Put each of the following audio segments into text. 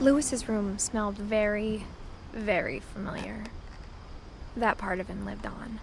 Lewis's room smelled very, very familiar. That part of him lived on.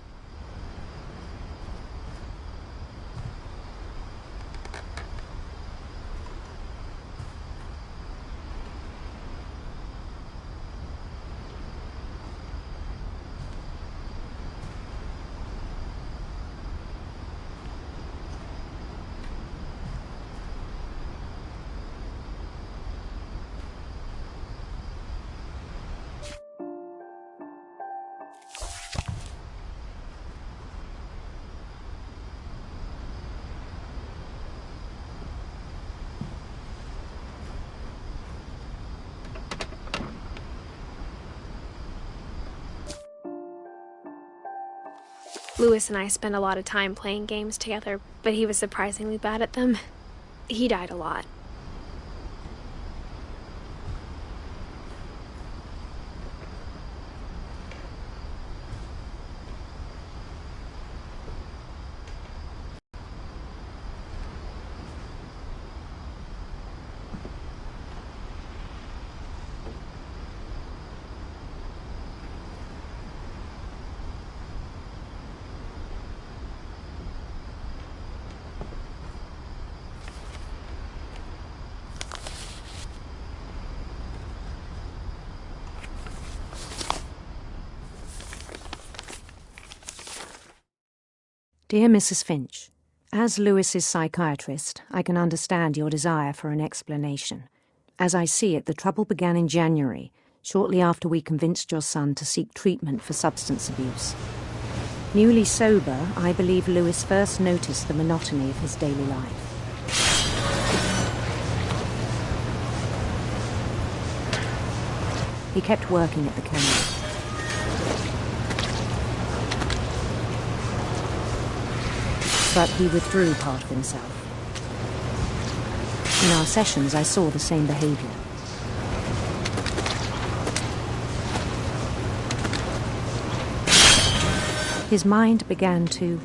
Lewis and I spent a lot of time playing games together, but he was surprisingly bad at them. He died a lot. Dear Mrs. Finch, as Lewis's psychiatrist, I can understand your desire for an explanation. As I see it, the trouble began in January, shortly after we convinced your son to seek treatment for substance abuse. Newly sober, I believe Lewis first noticed the monotony of his daily life. He kept working at the kennel. But he withdrew part of himself. In our sessions, I saw the same behaviour. His mind began to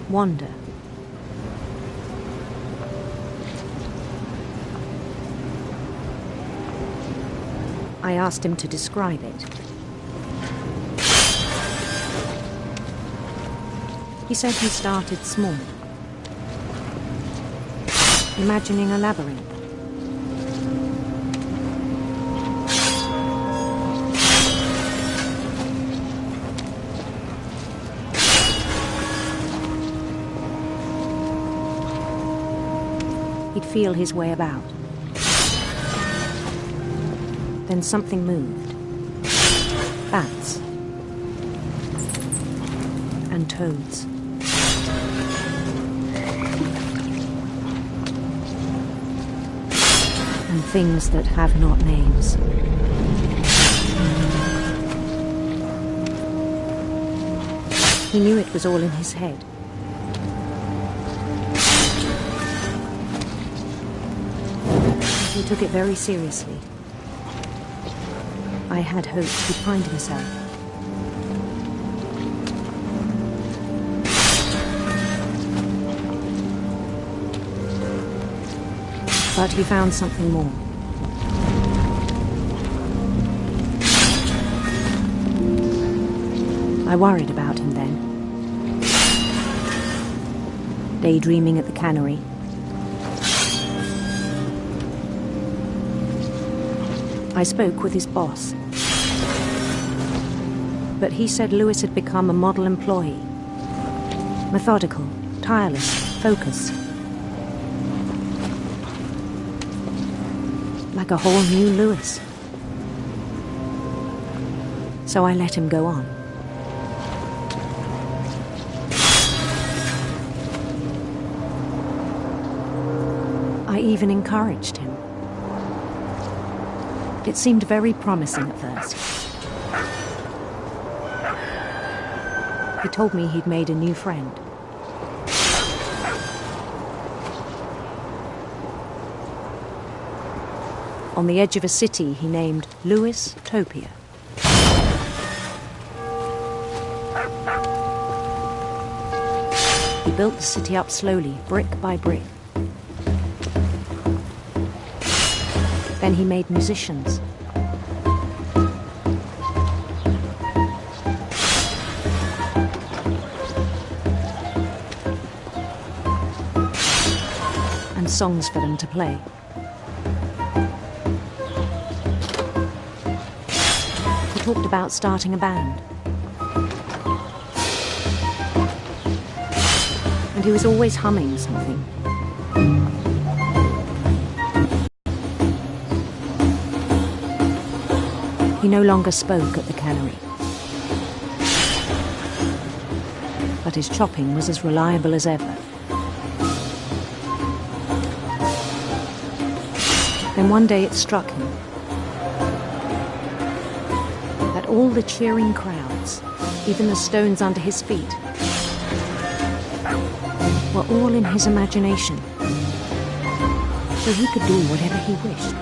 wander. I asked him to describe it. He said he started small, imagining a labyrinth. He'd feel his way about. Then something moved. Bats. And toads. And things that have not names. He knew it was all in his head. He took it very seriously. I had hoped he'd find himself. But he found something more. I worried about him then. Daydreaming at the cannery. I spoke with his boss. But he said Lewis had become a model employee. Methodical, tireless, focused. Like a whole new Lewis. So I let him go on. I even encouraged him. It seemed very promising at first. He told me he'd made a new friend. On the edge of a city he named Lewis-topia. He built the city up slowly, brick by brick. Then he made musicians. And songs for them to play. He talked about starting a band. And he was always humming something. He no longer spoke at the cannery. But his chopping was as reliable as ever. Then one day it struck him that all the cheering crowds, even the stones under his feet, were all in his imagination, so he could do whatever he wished.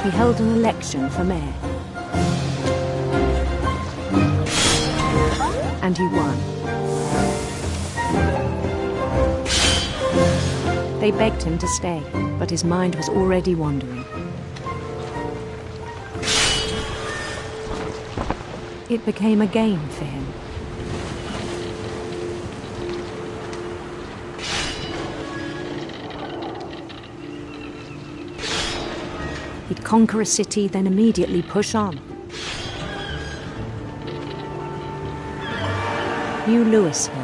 He held an election for mayor. And he won. They begged him to stay, but his mind was already wandering. It became a game for him. He'd conquer a city, then immediately push on. New Louisville.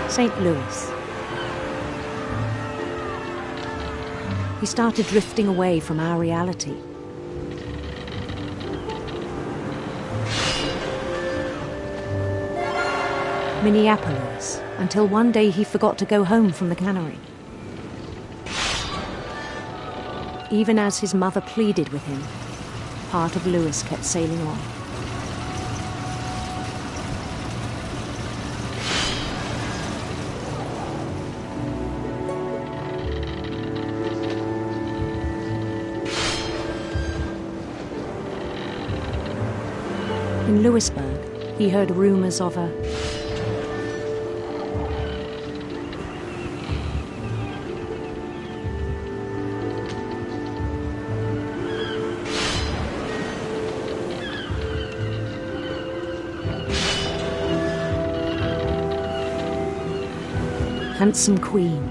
St. Louis. He started drifting away from our reality. Minneapolis, until one day he forgot to go home from the cannery. Even as his mother pleaded with him, part of Lewis kept sailing on. In Louisburg, he heard rumours of a handsome queen.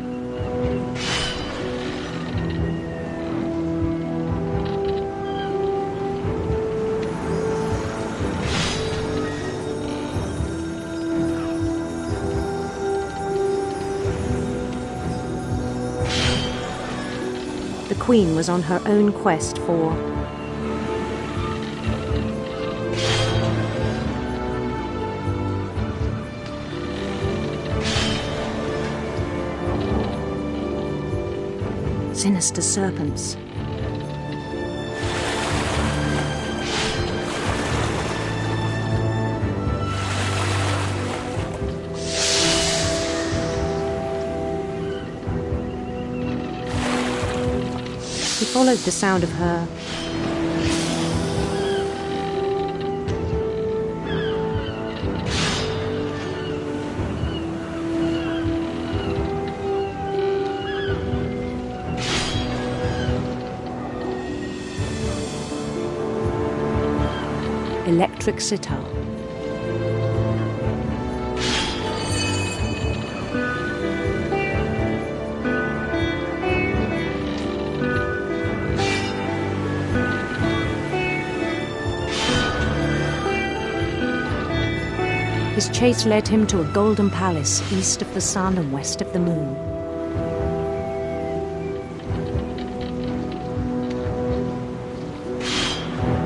The queen was on her own quest for sinister serpents. He followed the sound of her electric sitar. His chase led him to a golden palace east of the sun and west of the moon.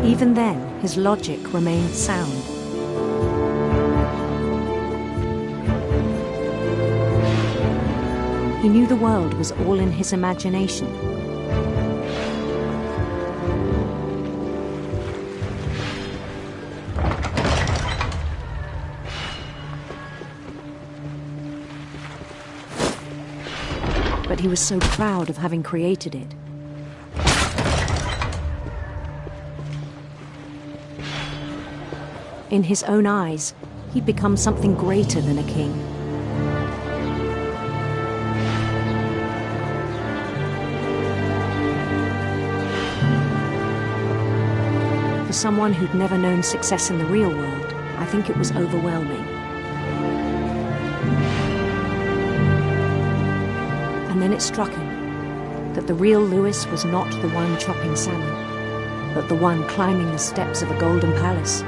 Even then, his logic remained sound. He knew the world was all in his imagination. But he was so proud of having created it. In his own eyes, he'd become something greater than a king. For someone who'd never known success in the real world, I think it was overwhelming. And then it struck him that the real Louis was not the one chopping salmon, but the one climbing the steps of a golden palace.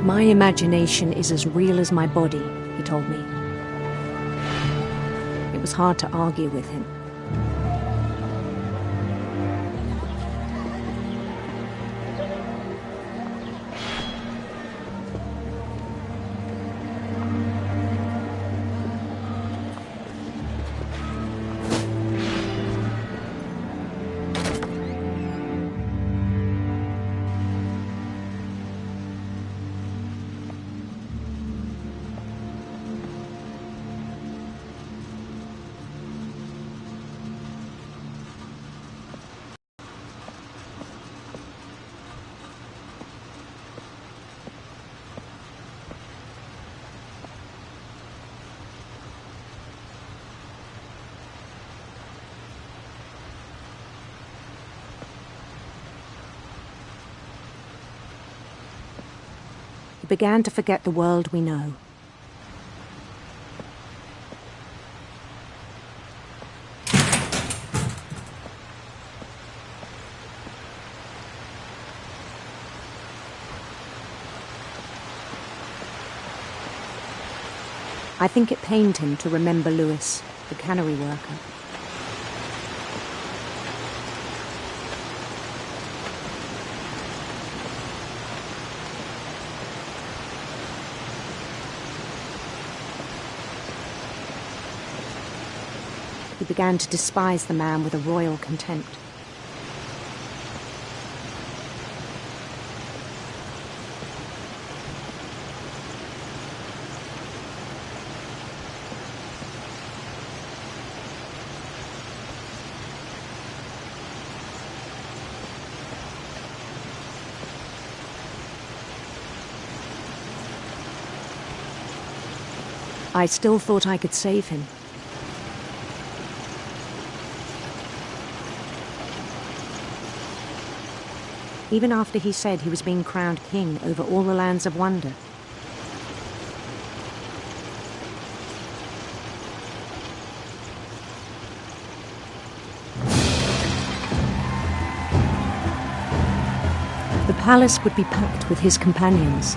My imagination is as real as my body, he told me. It was hard to argue with him. He began to forget the world we know. I think it pained him to remember Louis, the cannery worker. He began to despise the man with a royal contempt. I still thought I could save him. Even after he said he was being crowned king over all the lands of wonder. The palace would be packed with his companions.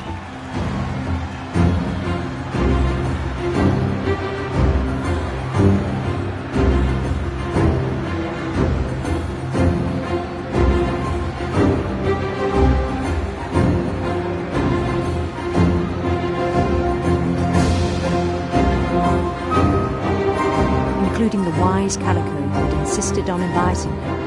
Including the wise Calico who had insisted on inviting him.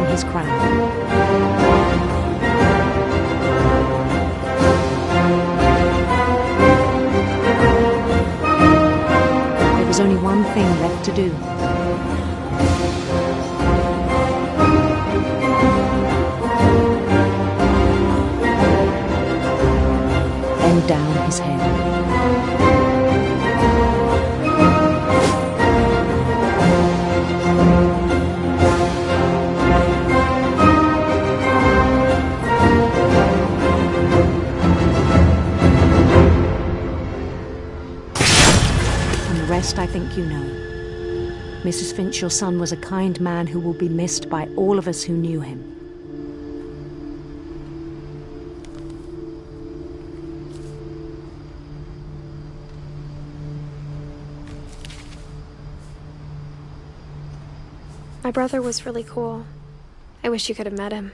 His crown. There was only one thing left to do. Bend down his head. I think you know. Mrs. Finch, your son was a kind man who will be missed by all of us who knew him. My brother was really cool. I wish you could have met him.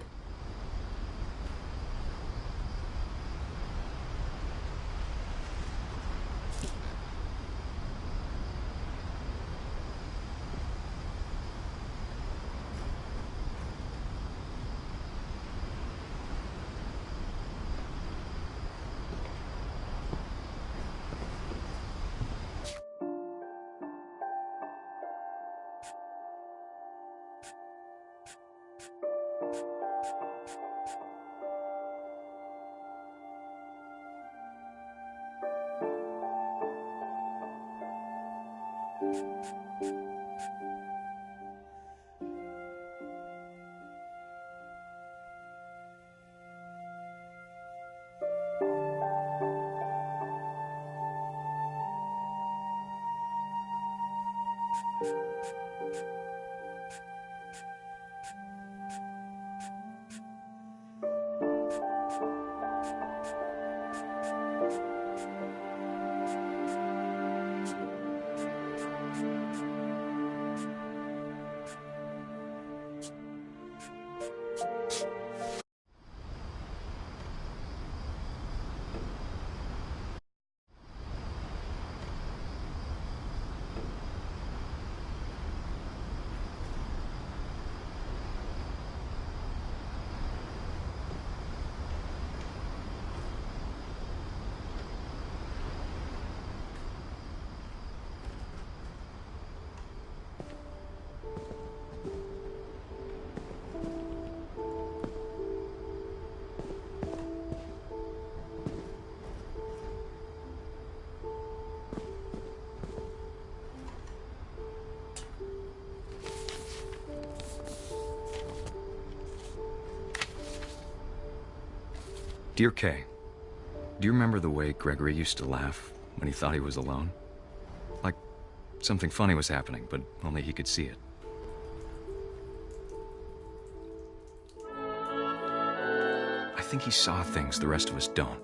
Dear Kay, do you remember the way Gregory used to laugh when he thought he was alone? Like something funny was happening, but only he could see it. I think he saw things the rest of us don't.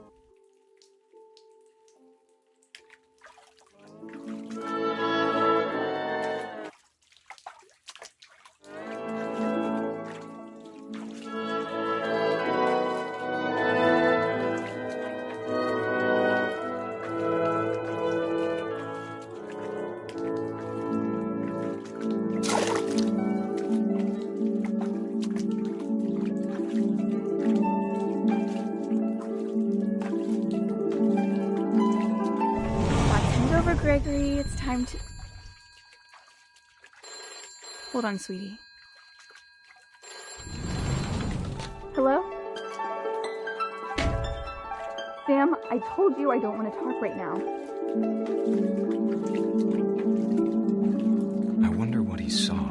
Gregory, it's time to... Hold on, sweetie. Hello? Sam, I told you I don't want to talk right now. I wonder what he saw.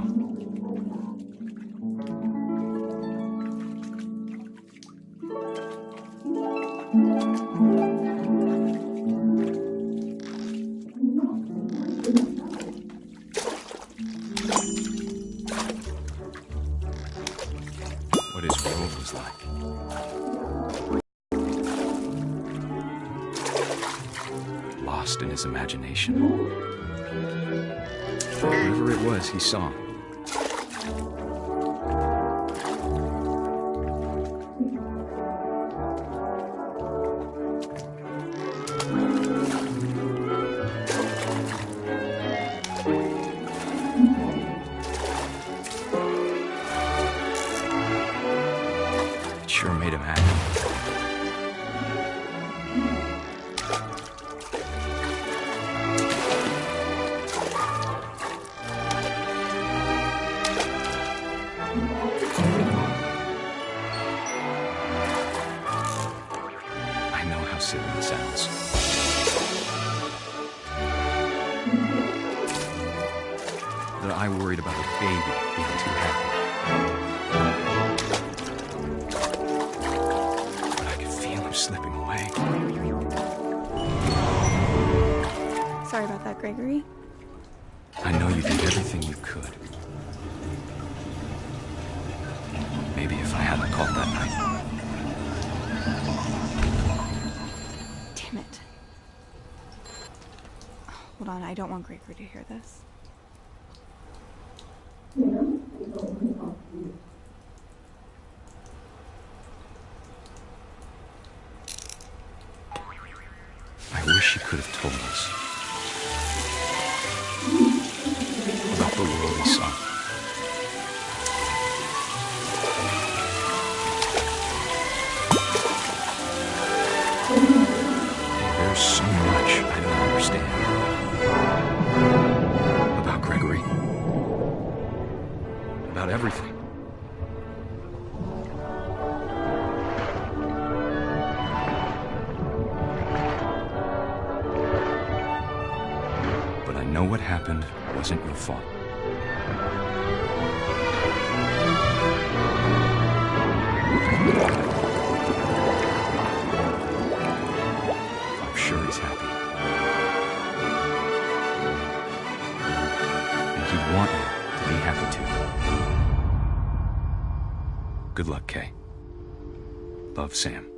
What his world was like. Lost in his imagination. Whatever it was he saw. It sure made him happy. I know how silly it sounds. That I worried about a baby being too happy. But I could feel him slipping away. Sorry about that, Gregory. I know you did everything you could. Maybe if I hadn't called that night. Damn it. Hold on, I don't want Gregory to hear this. I wish you could have told us about the world he saw. There's so much I don't understand about Gregory, about everything. But I know what happened wasn't your fault. I'm sure he's happy. And he'd want you to be happy too. Good luck, Kay. Love, Sam.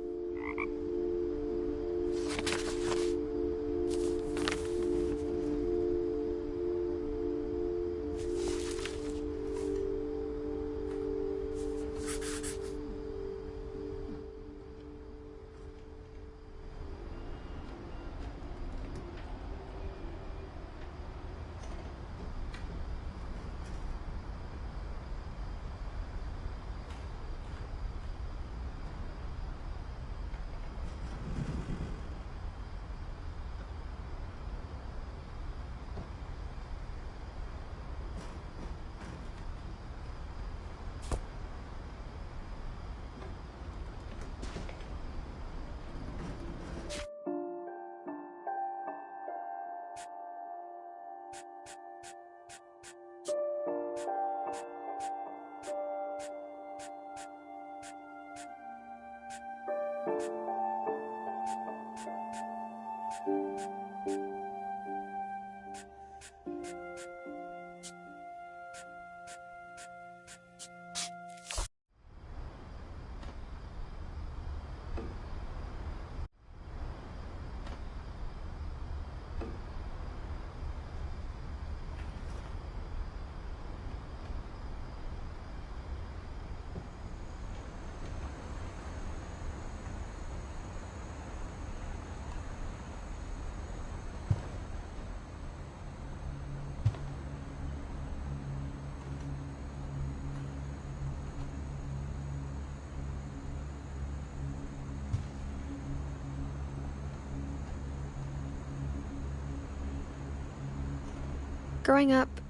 Growing up,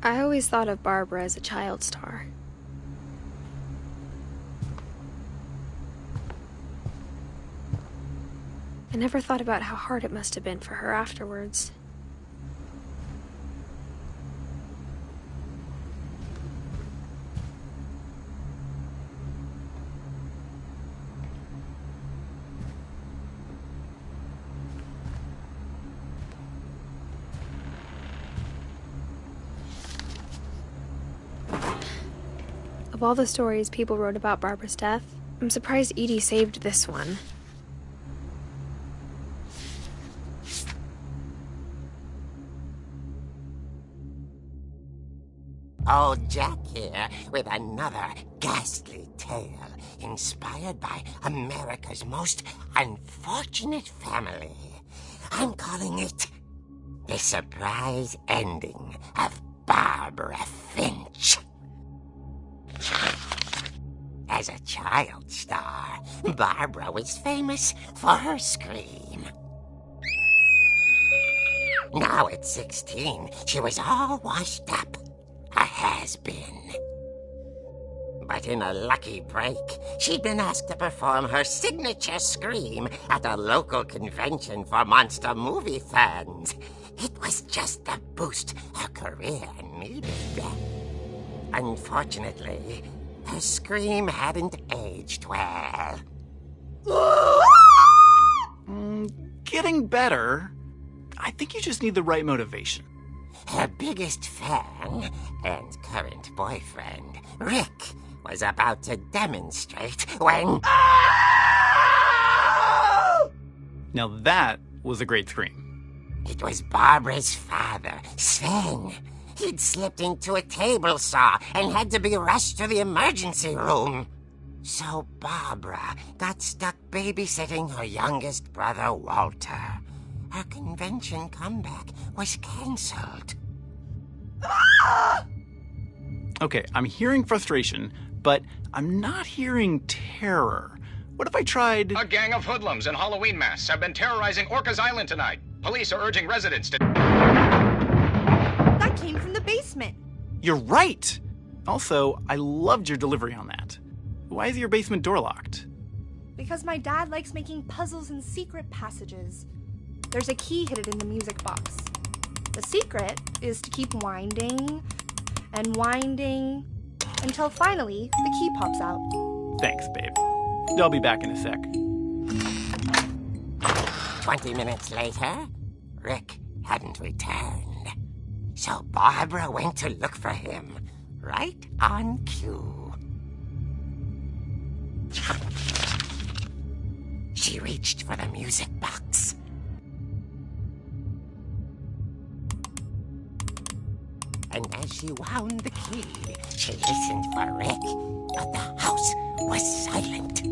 I always thought of Barbara as a child star. I never thought about how hard it must have been for her afterwards. Of all the stories people wrote about Barbara's death, I'm surprised Edie saved this one. Old Jack here with another ghastly tale inspired by America's most unfortunate family. I'm calling it The Surprise Ending of Barbara Finch. As a child star, Barbara was famous for her scream. Now at 16, she was all washed up. A has-been. But in a lucky break, she'd been asked to perform her signature scream at a local convention for monster movie fans. It was just the boost her career needed. Unfortunately, her scream hadn't aged well. Getting better. I think you just need the right motivation. Her biggest fan and current boyfriend, Rick, was about to demonstrate when... Now that was a great scream. It was Barbara's father, Sven. He'd slipped into a table saw and had to be rushed to the emergency room. So Barbara got stuck babysitting her youngest brother, Walter. Her convention comeback was cancelled. Okay, I'm hearing frustration, but I'm not hearing terror. What if I tried... A gang of hoodlums in Halloween masks have been terrorizing Orcas Island tonight. Police are urging residents to... That came from the basement. You're right! Also, I loved your delivery on that. Why is your basement door locked? Because my dad likes making puzzles and secret passages. There's a key hidden in the music box. The secret is to keep winding and winding until finally the key pops out. Thanks, babe. I'll be back in a sec. 20 minutes later, Rick hadn't returned. So Barbara went to look for him, right on cue. She reached for the music box. And as she wound the key, she listened for Rick, but the house was silent.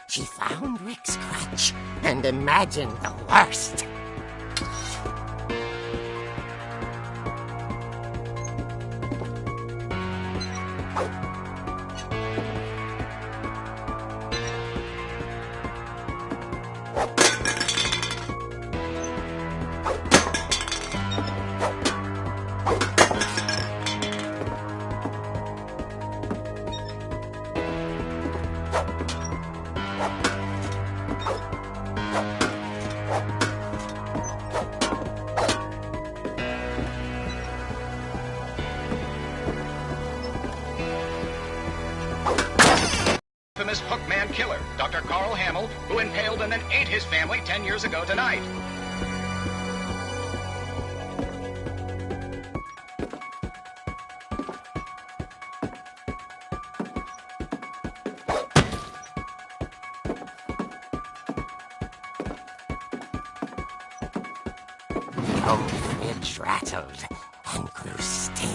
She found Rick's crutch and imagined the worst. Infamous hookman killer, Dr. Carl Hamill, who impaled and then ate his family 10 years ago tonight. The old fridge rattled and grew still.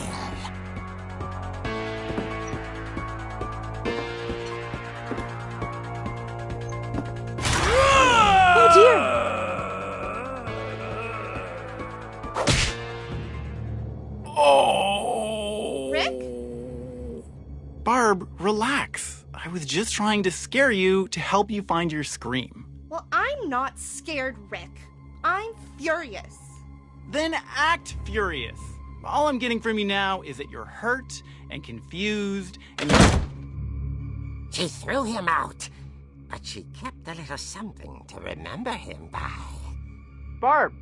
was just trying to scare you to help you find your scream. Well, I'm not scared, Rick. I'm furious. Then act furious. All I'm getting from you now is that you're hurt and confused and She threw him out, but she kept a little something to remember him by. Barb,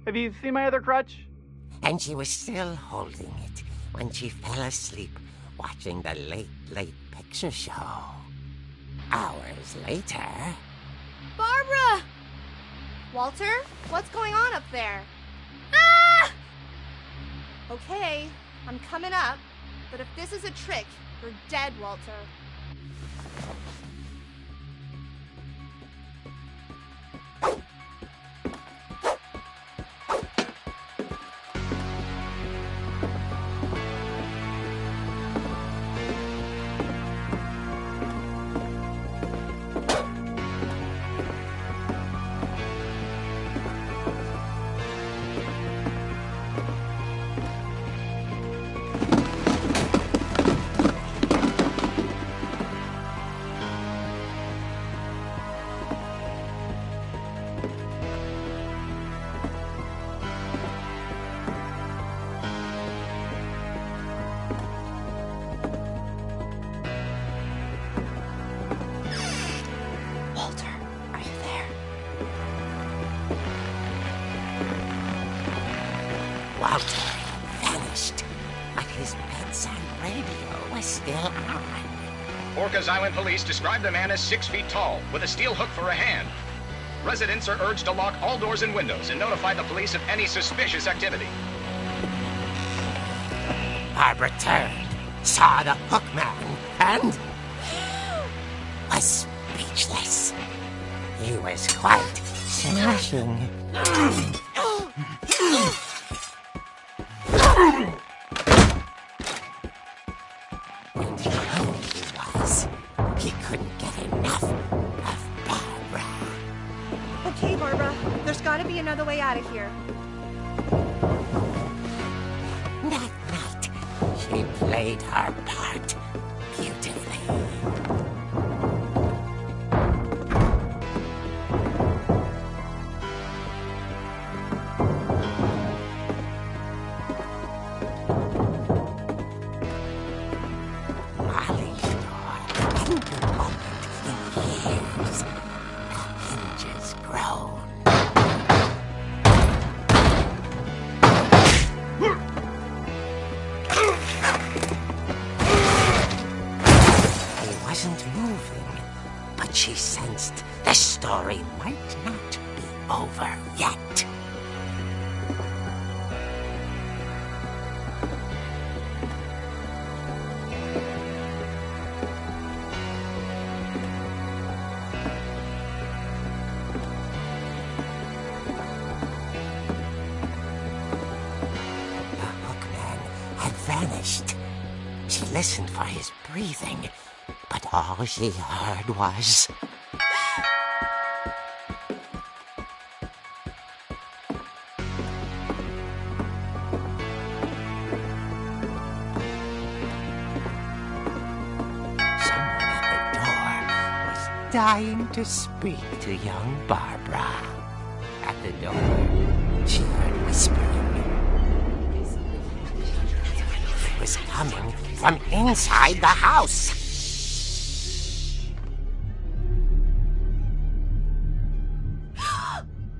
have you seen my other crutch? And she was still holding it when she fell asleep watching the late picture show. Hours later... Barbara! Walter, what's going on up there? Ah! Okay, I'm coming up, but if this is a trick, you're dead, Walter. Walter had vanished, but his bedside radio was still on. Orcas Island police describe the man as 6 feet tall, with a steel hook for a hand. Residents are urged to lock all doors and windows and notify the police of any suspicious activity. Barbara turned, saw the hook man, and was speechless. He was quite smashing. And how he was. He couldn't get enough of Barbara. Okay, Barbara, there's gotta be another way out of here. That night, she played her part beautifully. Molly's door hadn't been opened in years. The hinges groaned. He wasn't moving, but she sensed the story might not be over yet. The hookman had vanished. She listened for his breathing, but all she heard was... Someone at the door was dying to speak to young Barbara. At the door, she heard whispering. It was coming from inside the house.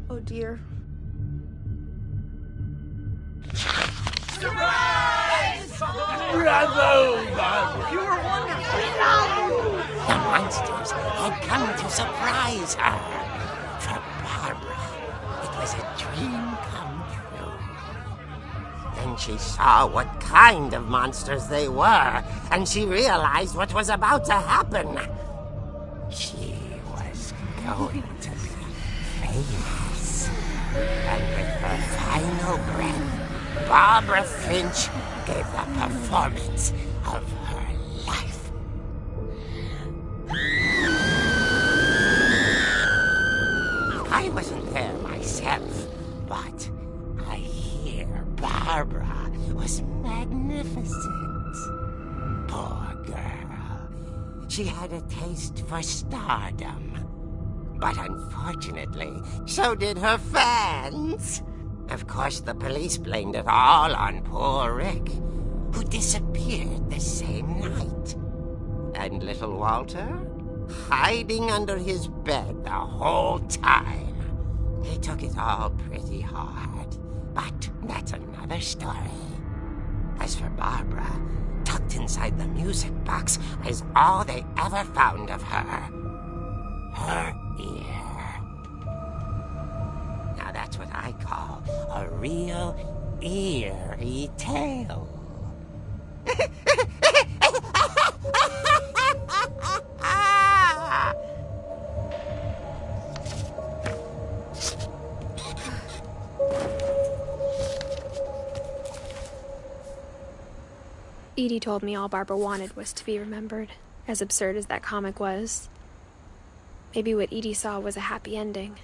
Oh dear. The monsters had come to surprise her. For Barbara, it was a dream come true. Then she saw what kind of monsters they were, and she realized what was about to happen. She was going to be famous. And with her final breath, Barbara Finch gave the performance of her life. I wasn't there myself, but I hear Barbara was magnificent. Poor girl. she had a taste for stardom. But unfortunately, so did her fans. Of course, the police blamed it all on poor Rick, who disappeared the same night. And little Walter, hiding under his bed the whole time. He took it all pretty hard, but that's another story. As for Barbara, tucked inside the music box is all they ever found of her. Her ear. Now that's what I call a real eerie tale. Edie told me all Barbara wanted was to be remembered, as absurd as that comic was. Maybe what Edie saw was a happy ending.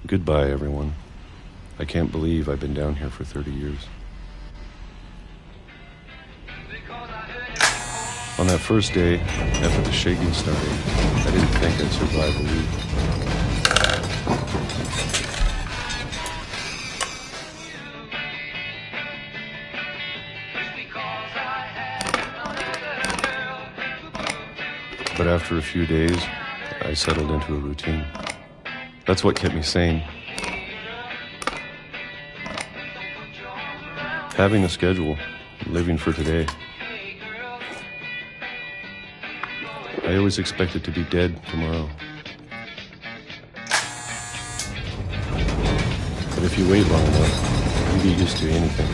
Goodbye, everyone. I can't believe I've been down here for 30 years. On that first day, after the shaking started, I didn't think I'd survive a week. But after a few days, I settled into a routine. That's what kept me sane. Having a schedule, living for today. I always expected to be dead tomorrow. But if you wait long enough, you get used to anything.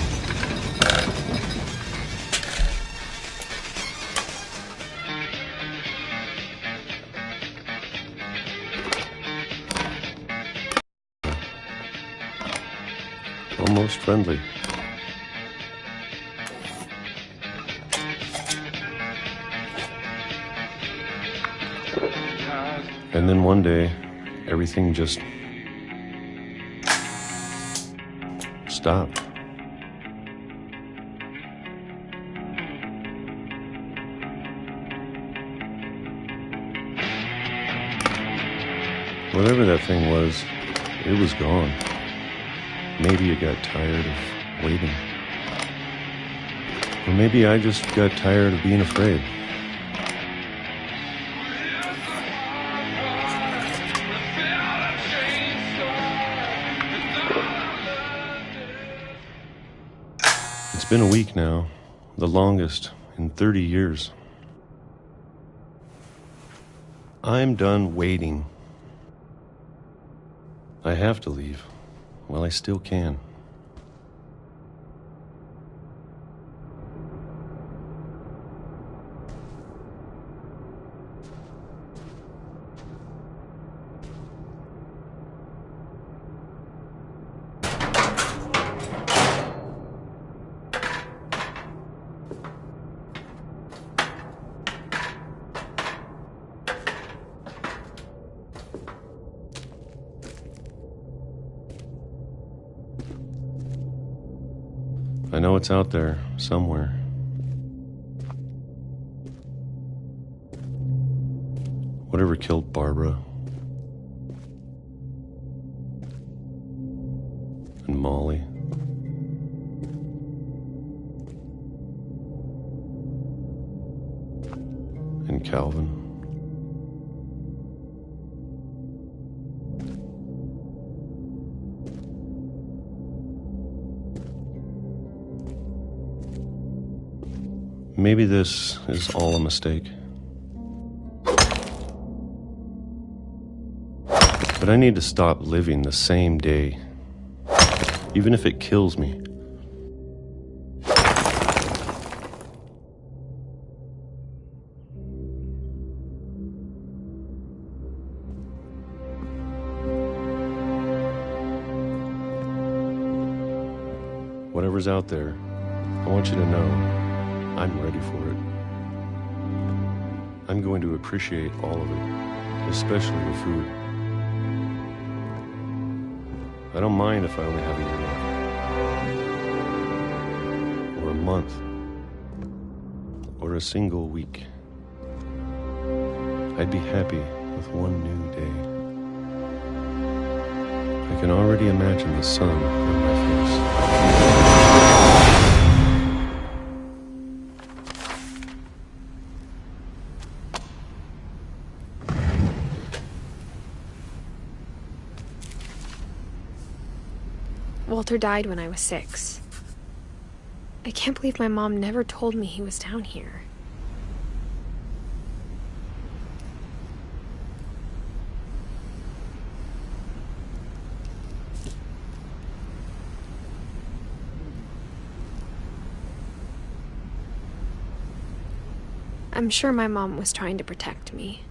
Almost friendly. And then one day, everything just stopped. Whatever that thing was, it was gone. Maybe you got tired of waiting. Or maybe I just got tired of being afraid. It's been a week now, the longest in 30 years. I'm done waiting. I have to leave while I still can. I know it's out there, somewhere. Whatever killed Barbara. And Molly. And Calvin. Maybe this is all a mistake. But I need to stop living the same day, even if it kills me. Whatever's out there, I want you to know I'm ready for it. I'm going to appreciate all of it, especially the food. I don't mind if I only have a year left, or a month, or a single week. I'd be happy with one new day. I can already imagine the sun on my face. Walter died when I was 6. I can't believe my mom never told me he was down here. I'm sure my mom was trying to protect me.